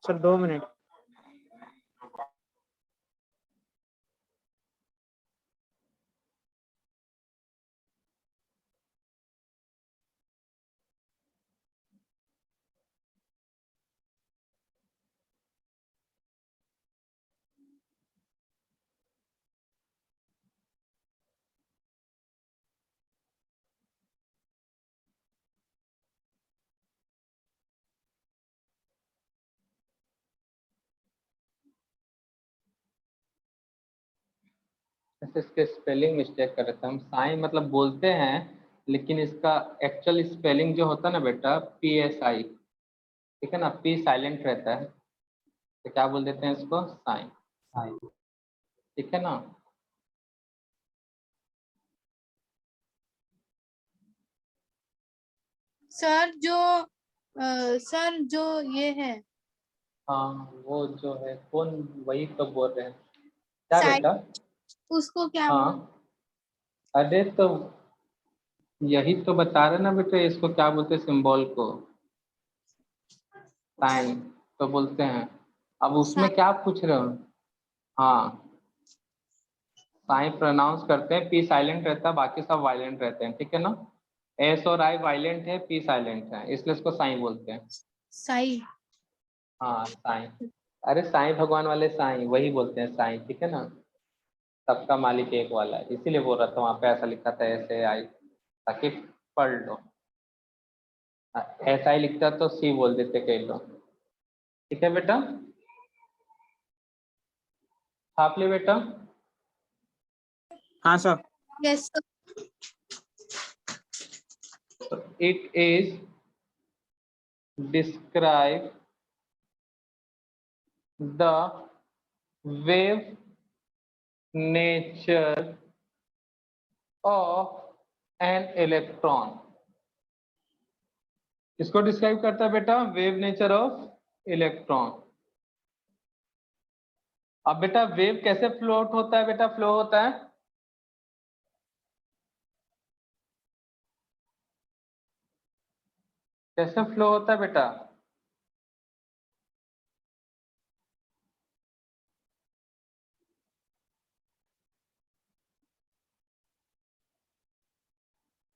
[SPEAKER 5] Sir 2 minute.
[SPEAKER 1] ऐसे इसके स्पेलिंग मिस्टेक कर रहे थे हम। साई मतलब बोलते हैं, लेकिन इसका एक्चुअल स्पेलिंग जो होता है ना बेटा, PSI, ठीक है ना, P साइलेंट रहता है, तो क्या बोल देते हैं इसको, साई। साई, ठीक है ना।
[SPEAKER 4] सर जो ये है
[SPEAKER 1] हाँ वो जो है कौन, वही तो बोल रहे हैं। क्या
[SPEAKER 4] साइड,
[SPEAKER 1] बेटा।
[SPEAKER 4] उसको क्या बोल?
[SPEAKER 1] हाँ अरे तो यही तो बता रहे ना बेटा, इसको क्या बोलते हैं, सिंबल को साइन तो बोलते हैं। अब उसमें क्या पूछ रहे हो। हाँ साइन प्रोनाउंस करते हैं, पी साइलेंट रहता है, बाकी सब वायलेंट रहते हैं, ठीक है ना। एस और आई वायलेंट है, पी साइलेंट है, इसलिए इसको साइन बोलते हैं।
[SPEAKER 4] साई।
[SPEAKER 1] हाँ साईं। अरे साईं भगवान वाले साईं वही बोलते हैं साईं, ठीक है ना। सबका मालिक एक वाला है, इसीलिए बोल रहा था वहां पे ऐसा लिखा था ऐसे आई, ताकि पढ़ लो। ऐसा ही लिखता तो सी बोल देते कई लोग। ठीक है बेटा, छाप ले बेटा।
[SPEAKER 5] हाँ sir.
[SPEAKER 4] Yes sir.
[SPEAKER 1] It is describe the wave nature of an electron. इसको डिस्क्राइब करता है बेटा, वेव नेचर ऑफ इलेक्ट्रॉन। अब बेटा वेव कैसे फ्लोट होता है, बेटा फ्लो होता है, कैसे फ्लो होता है बेटा।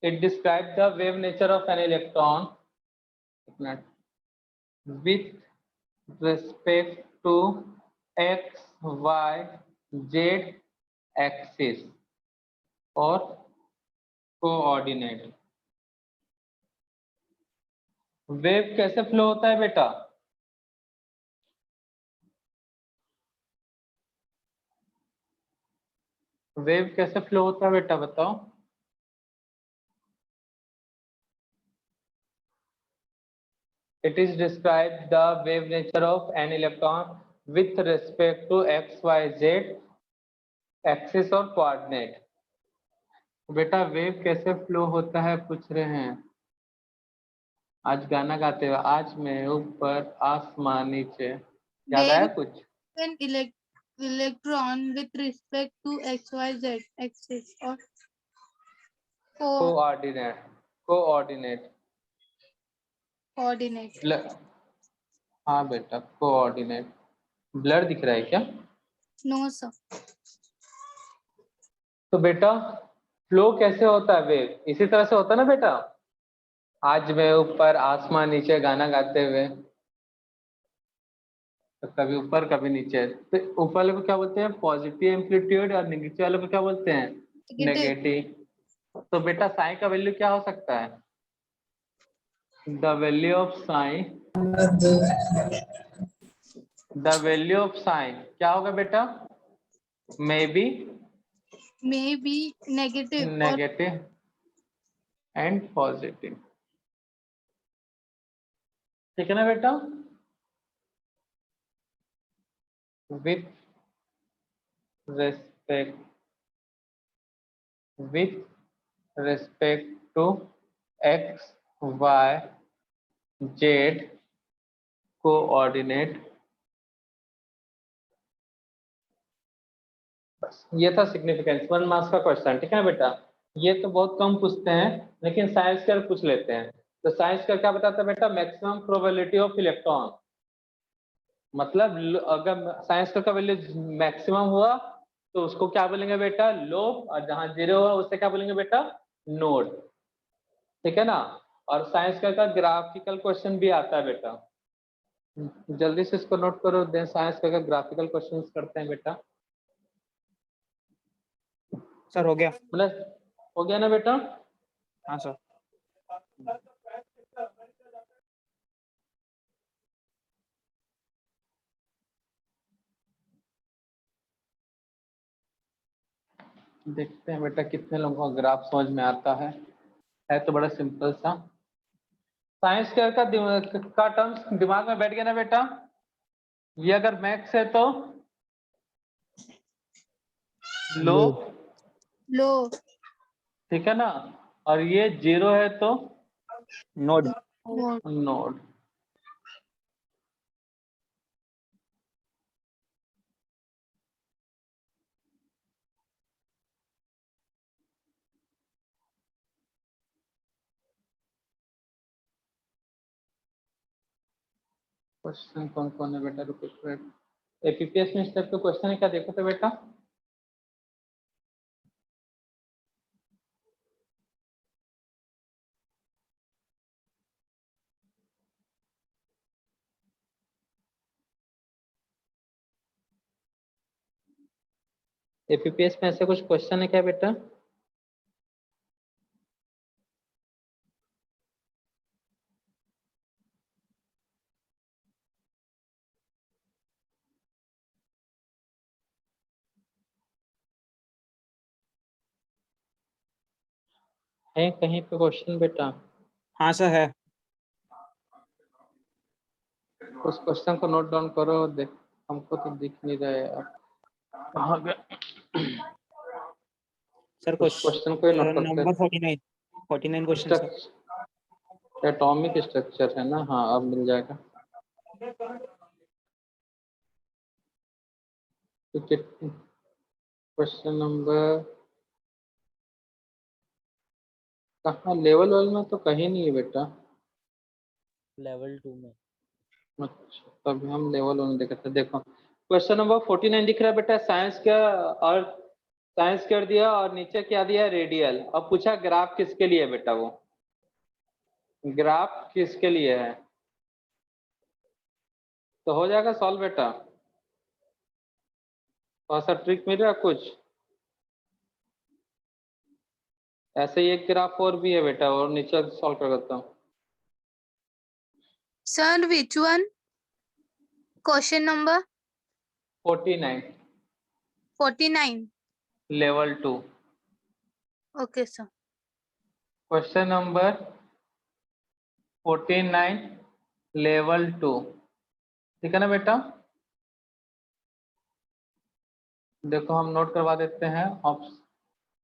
[SPEAKER 1] It describes the wave nature of an electron with respect to x, y, z axis और कोऑर्डिनेट। वेव कैसे फ्लो होता है बेटा, वेव कैसे फ्लो होता है बेटा बताओ। It is describe the wave nature of an electron with respect to x, y, z axis और कोऑर्डिनेट। बेटा वेव कैसे फ्लो होता है पूछ रहे हैं। आज गाना गाते हुए आज मैं ऊपर आसमान नीचे, याद आया कुछ?
[SPEAKER 4] An electron with respect to XYZ axis or
[SPEAKER 1] coordinate
[SPEAKER 4] coordinate.
[SPEAKER 1] हाँ बेटा कोऑर्डिनेट। ब्लर दिख रहा है क्या?
[SPEAKER 4] No, sir.
[SPEAKER 1] तो बेटा फ्लो कैसे होता है वेव? इसी तरह से होता है ना बेटा, आज मैं ऊपर आसमान नीचे गाना गाते हुए, तो कभी ऊपर कभी नीचे। तो ऊपर वाले को क्या बोलते हैं? पॉजिटिव एम्पलीट्यूड, और नेगेटिव वाले को क्या बोलते हैं? नेगेटिव। तो बेटा साइन का वैल्यू क्या हो सकता है? द वैल्यू ऑफ साइन क्या होगा बेटा? May be
[SPEAKER 4] negative or
[SPEAKER 1] negative and positive. ठीक है ना बेटा? with respect to x, y, z coordinate. बस ये था सिग्निफिकेंस, 1 मार्क्स का क्वेश्चन। ठीक है बेटा, ये तो बहुत कम पूछते हैं, लेकिन साइंस का पूछ लेते हैं। तो साइंस का क्या बताता है बेटा? Maximum probability of electron. मतलब अगर साइंस का वैल्यू मैक्सिमम हुआ तो उसको क्या बोलेंगे बेटा? लो, और जहां जीरो हुआ उससे क्या बोलेंगे बेटा? नोड। ठीक है ना? और साइंस का ग्राफिकल क्वेश्चन भी आता है बेटा, जल्दी से इसको नोट करो। देन साइंस का ग्राफिकल क्वेश्चन करते हैं बेटा।
[SPEAKER 5] सर हो गया।
[SPEAKER 1] मतलब हो गया ना बेटा?
[SPEAKER 5] हाँ सर।
[SPEAKER 1] देखते हैं बेटा कितने लोगों को ग्राफ समझ में आता है तो बड़ा सिंपल सा। साइंस का टर्म्स दिमाग में बैठ गया ना बेटा? ये अगर मैक्स है तो लो, ठीक है ना? और ये जीरो है तो
[SPEAKER 5] नोड।
[SPEAKER 1] नोड। क्वेश्चन कौन कौन है बेटा? रुको, एपीपीएस में इस टाइप का क्वेश्चन है क्या? देखो तो बेटा, एपीपीएस में ऐसे कुछ क्वेश्चन है क्या बेटा? है कहीं पे क्वेश्चन बेटा?
[SPEAKER 5] हाँ सर है।
[SPEAKER 1] उस क्वेश्चन को नोट डाउन करो। देख, हमको तो दिख नहीं रहा है यार, कहाँ गया?
[SPEAKER 5] सर
[SPEAKER 1] क्वेश्चन को नोट करते
[SPEAKER 5] number 49 question sir.
[SPEAKER 1] Atomic structure है ना? हाँ अब मिल जाएगा। क्वेश्चन नंबर कहाँ? लेवल वन में तो कहीं नहीं है बेटा।
[SPEAKER 2] लेवल 2 में।
[SPEAKER 1] अच्छा, तभी हम लेवल वन देखे थे। देखो क्वेश्चन नंबर 49 दिख रहा है बेटा। साइंस का और साइंस कर दिया और नीचे क्या दिया? रेडियल। अब पूछा ग्राफ किसके लिए है बेटा? वो ग्राफ किसके लिए है? तो हो जाएगा सॉल्व बेटा। थोड़ा सा ट्रिक मिल रहा है कुछ? ऐसे ही एक ग्राफ और भी है बेटा, और नीचे सॉल्व कर देता हूँ।
[SPEAKER 4] Sir, which one? Question number
[SPEAKER 1] 49
[SPEAKER 4] 49.
[SPEAKER 1] Level 2।
[SPEAKER 4] Okay, sir.
[SPEAKER 1] Question number 49 level 2, ठीक है ना बेटा। देखो हम नोट करवा देते हैं।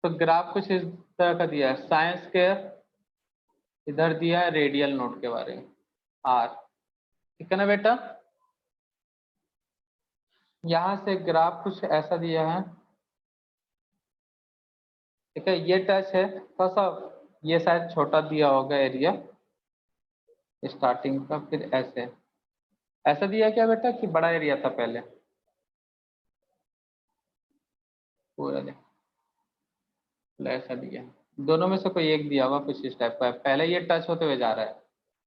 [SPEAKER 1] तो ग्राफ कुछ इस तरह का दिया है, साइंस स्क्वायर, इधर दिया है रेडियल नोड के बारे में आर, ठीक है ना बेटा। यहाँ से ग्राफ कुछ ऐसा दिया है, ठीक है। ये टच है थोड़ा सा, ये शायद छोटा दिया होगा एरिया स्टार्टिंग का, फिर ऐसे ऐसा दिया क्या बेटा कि बड़ा एरिया था पहले पूरा ऐसा दिया, दोनों में से कोई एक दिया होगा कुछ इस टाइप का है। पहले ये टच होते हुए जा रहा है,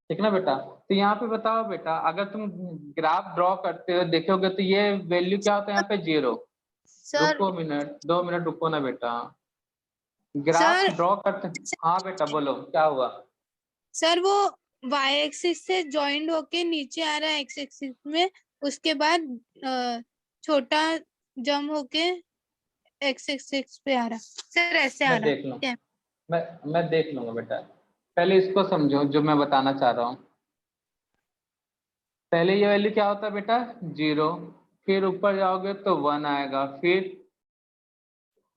[SPEAKER 1] ठीक ना बेटा। तो यहाँ पे बताओ बेटा, अगर तुम ग्राफ ड्रॉ करते हो देखोगे तो ये वैल्यू क्या होता है यहाँ पे 0।
[SPEAKER 4] सर
[SPEAKER 1] रुको मिनट, 2 मिनट रुको ना बेटा, ग्राफ
[SPEAKER 4] सर
[SPEAKER 1] ड्रॉ करते। हाँ बेटा बोलो क्या हुआ।
[SPEAKER 4] सर वो y एक्सिस से जॉइंट होके नीचे आ रहा है x एक्सिस में, उसके बाद छोटा जम होके x एक्सिस पे आ रहा। सर ऐसे आ
[SPEAKER 1] मैं
[SPEAKER 4] रहा
[SPEAKER 1] देख लूँ,
[SPEAKER 4] क्या?
[SPEAKER 1] मैं देख लूंगा बेटा, पहले इसको समझो जो मैं बताना चाह रहा हूँ। पहले ये वैल्यू क्या होता है बेटा 0, फिर ऊपर जाओगे तो 1 आएगा, फिर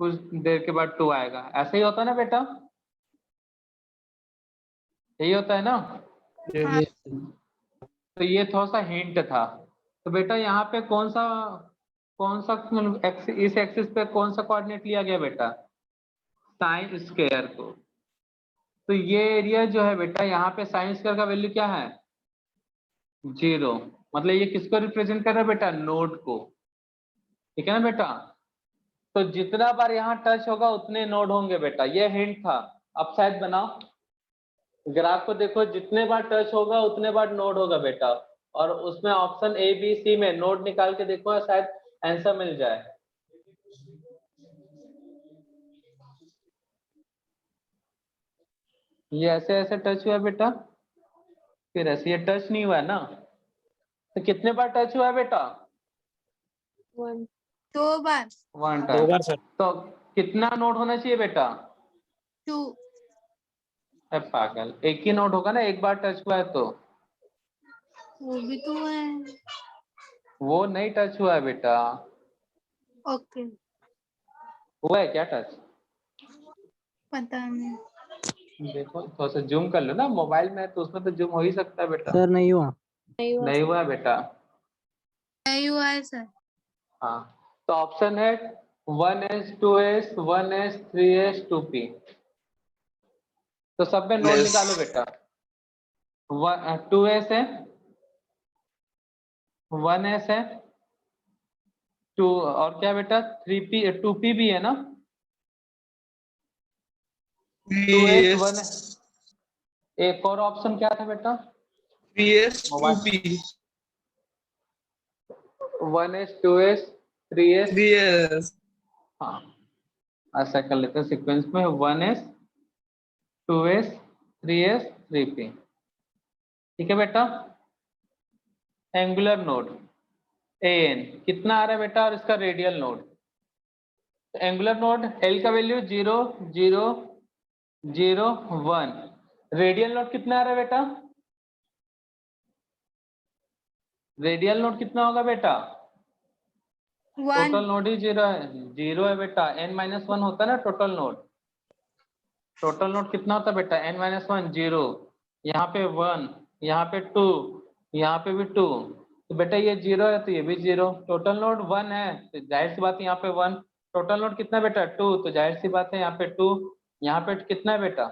[SPEAKER 1] कुछ देर के बाद 2 आएगा, ऐसे ही होता है ना बेटा, यही होता है ना।
[SPEAKER 4] हाँ
[SPEAKER 1] तो ये थोड़ा सा हिंट था। तो बेटा यहाँ पे कौन सा इस एक्सिस पे कौन सा कोऑर्डिनेट लिया गया बेटा, साइन स्क्वायर को। तो ये एरिया जो है बेटा यहाँ पे साइन स्क्वायर का वैल्यू क्या है 0, मतलब ये किसको रिप्रेजेंट कर रहा है बेटा, नोड को, ठीक है ना बेटा। तो जितना बार यहाँ टच होगा उतने नोड होंगे बेटा, ये हिंट था। अब शायद बनाओ ग्राफ को, देखो जितने बार टच होगा उतने बार नोड होगा बेटा, और उसमें ऑप्शन ए बी सी में नोड निकाल के देखो, शायद आंसर मिल जाए। ये ऐसे ऐसे टच हुआ बेटा, फिर ऐसे ये टच नहीं हुआ है ना, तो कितने बार टच हुआ है बेटा
[SPEAKER 4] 2 बार
[SPEAKER 1] 1
[SPEAKER 5] 2
[SPEAKER 1] टाइम।
[SPEAKER 5] बार सर।
[SPEAKER 1] तो कितना नोड होना चाहिए बेटा
[SPEAKER 4] 2
[SPEAKER 1] पागल, एक ही नोड होगा ना, एक बार टच हुआ है तो।
[SPEAKER 4] वो भी तो है।
[SPEAKER 1] वो नहीं टच हुआ है बेटा,
[SPEAKER 4] ओके
[SPEAKER 1] हुआ है क्या टच,
[SPEAKER 4] पता नहीं।
[SPEAKER 1] देखो थोड़ा सा जूम कर लो ना, मोबाइल में है तो उसमें तो जूम हो ही सकता है बेटा।
[SPEAKER 2] सर नहीं हुआ।
[SPEAKER 1] नहीं हुआ है बेटा।
[SPEAKER 4] नहीं हुआ है सर।
[SPEAKER 1] हाँ तो ऑप्शन है 1s 2s 1s 3s 2p। तो सब में नोड निकालो बेटा, 2s है, 1s है, 2 और क्या बेटा 3p 2p भी है ना, 2s 1, एक और ऑप्शन क्या था बेटा 1s 2s 3s। हाँ ऐसा कर लेते हैं सीक्वेंस में 1s 2s 3s 3p, ठीक है बेटा। एंगुलर नोड an कितना आ रहा है बेटा, और इसका radial node. Angular node L का वैल्यू 0 0 0 1, रेडियल नोड कितना आ रहा है बेटा, रेडियल नोड कितना होगा बेटा,
[SPEAKER 4] 1
[SPEAKER 1] टोटल नोड ही 0 है, 0 है बेटा, n-1 होता है ना टोटल नोड। टोटल नोड कितना होता है बेटा n-1 0, यहाँ पे 1, यहाँ पे 2, यहाँ पे भी 2, तो बेटा ये 0 है तो ये भी 0। टोटल नोड 1 है तो जाहिर सी बात है यहाँ पे 1, टोटल नोड कितना बेटा 2, तो जाहिर सी बात है यहाँ पे 2, यहाँ पे कितना है बेटा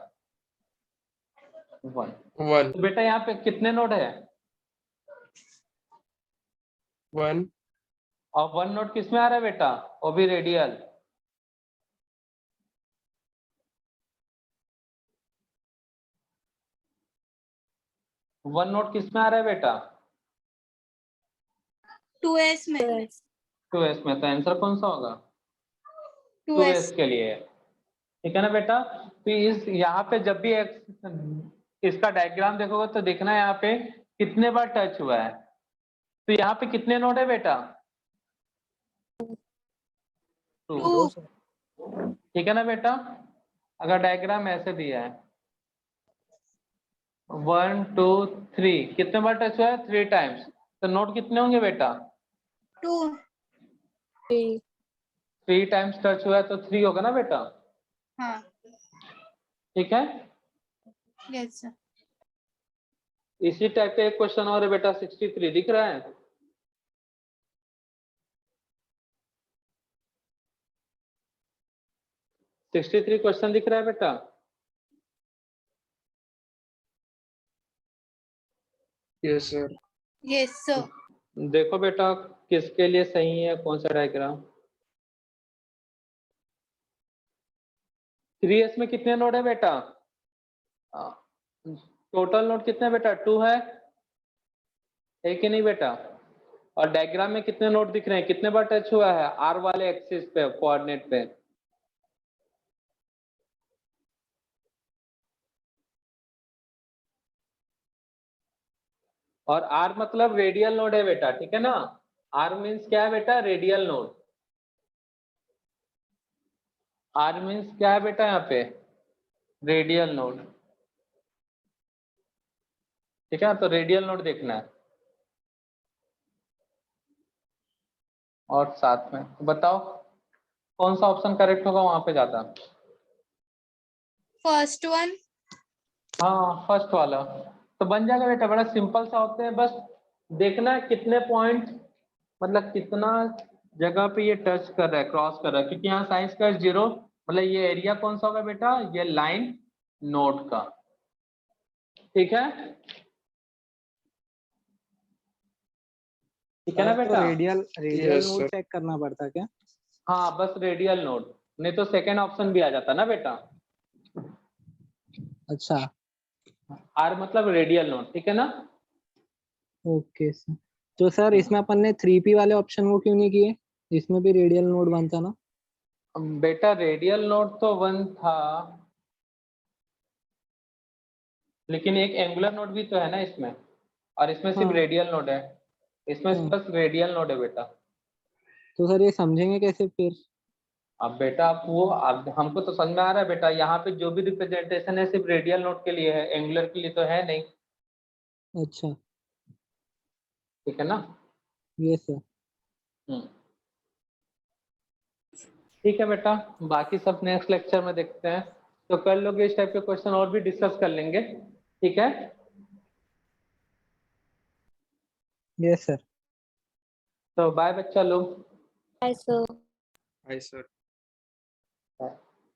[SPEAKER 1] 1। तो बेटा यहाँ पे कितने नोड है
[SPEAKER 6] 1
[SPEAKER 1] और 1 नोड किस में आ रहा है बेटा, वो भी रेडियल। वन नोट किस में आ रहा है बेटा
[SPEAKER 4] 2s में
[SPEAKER 1] 2s में, तो आंसर कौन सा होगा
[SPEAKER 4] 2s
[SPEAKER 1] 2s के लिए, ठीक है ना बेटा। तो इस यहाँ पे जब भी इसका डायग्राम देखोगे तो देखना यहाँ पे कितने बार टच हुआ है, तो यहाँ पे कितने नोड है बेटा 2,
[SPEAKER 4] 2
[SPEAKER 1] ठीक है ना बेटा। अगर डायग्राम ऐसे दिया है 1 2 3 कितने बार टच हुआ है? 3 टाइम्स। तो नोड कितने होंगे बेटा?
[SPEAKER 4] 2
[SPEAKER 1] 3 टाइम्स टच हुआ है तो 3 होगा ना बेटा?
[SPEAKER 4] हाँ
[SPEAKER 1] ठीक है।
[SPEAKER 4] Yes sir.
[SPEAKER 1] इसी टाइप का एक क्वेश्चन और है बेटा, 63 दिख रहा है? सिक्सटी थ्री क्वेश्चन दिख रहा है बेटा?
[SPEAKER 6] Yes sir.
[SPEAKER 4] Yes sir.
[SPEAKER 1] देखो बेटा किसके लिए सही है कौन सा डायग्राम। 3s में कितने नोड है बेटा? टोटल नोड कितने बेटा? 2 है कि नहीं बेटा? और डायग्राम में कितने नोड दिख रहे हैं? कितने बार टच हुआ है आर वाले एक्सिस पे, कोऑर्डिनेट पे? और आर मतलब रेडियल नोड है बेटा, ठीक है ना? आर मीन्स क्या है बेटा? Radial node. आर मीन्स क्या है बेटा यहाँ पे? Radial node. ठीक है, तो रेडियल नोड देखना है। और साथ में बताओ कौन सा ऑप्शन करेक्ट होगा वहां पे ज्यादा?
[SPEAKER 4] First one.
[SPEAKER 1] हाँ फर्स्ट वाला तो बन जाएगा बेटा। बड़ा सिंपल सा होते हैं, बस देखना है कितने पॉइंट, मतलब कितना जगह पे ये टच कर रहा है, क्रॉस कर रहा है। क्योंकि यहाँ साइंस का 0 मतलब ये एरिया कौन सा होगा बेटा? ये लाइन नोड का। ठीक है, ठीक है ना
[SPEAKER 2] तो
[SPEAKER 1] बेटा?
[SPEAKER 2] Radial radial
[SPEAKER 6] Yes,
[SPEAKER 2] node
[SPEAKER 6] sir.
[SPEAKER 2] चेक करना पड़ता है क्या?
[SPEAKER 1] हाँ बस रेडियल नोड, नहीं तो सेकेंड ऑप्शन भी आ जाता ना बेटा।
[SPEAKER 2] अच्छा
[SPEAKER 1] आर मतलब रेडियल नोड, ठीक है ना?
[SPEAKER 2] Okay sir. तो सर इसमें अपन ने 3p वाले ऑप्शन वो क्यों नहीं किए? इसमें भी रेडियल नोड बनता ना?
[SPEAKER 1] बेटा रेडियल नोड तो 1 था, लेकिन एक एंगुलर नोड भी तो है ना इसमें, और इसमें सिर्फ
[SPEAKER 2] हाँ
[SPEAKER 1] रेडियल नोड है। इसमें
[SPEAKER 2] हाँ।
[SPEAKER 1] बस रेडियल नोड है बेटा।
[SPEAKER 2] तो सर ये समझेंगे कैसे फिर?
[SPEAKER 1] अब बेटा आप वो अब हमको तो समझ में आ रहा है बेटा, यहाँ पे जो भी रिप्रेजेंटेशन है सिर्फ रेडियल नोड के लिए है, एंगुलर के लिए तो है नहीं।
[SPEAKER 2] अच्छा
[SPEAKER 1] ठीक है ना?
[SPEAKER 2] ये सर।
[SPEAKER 1] ठीक है बेटा, बाकी सब नेक्स्ट लेक्चर में देखते हैं। तो कर लोगे इस टाइप के क्वेश्चन और भी डिस्कस कर लेंगे, ठीक है?
[SPEAKER 2] ये सर।
[SPEAKER 1] तो बाय बच्चा लोग।
[SPEAKER 6] Hi, sir.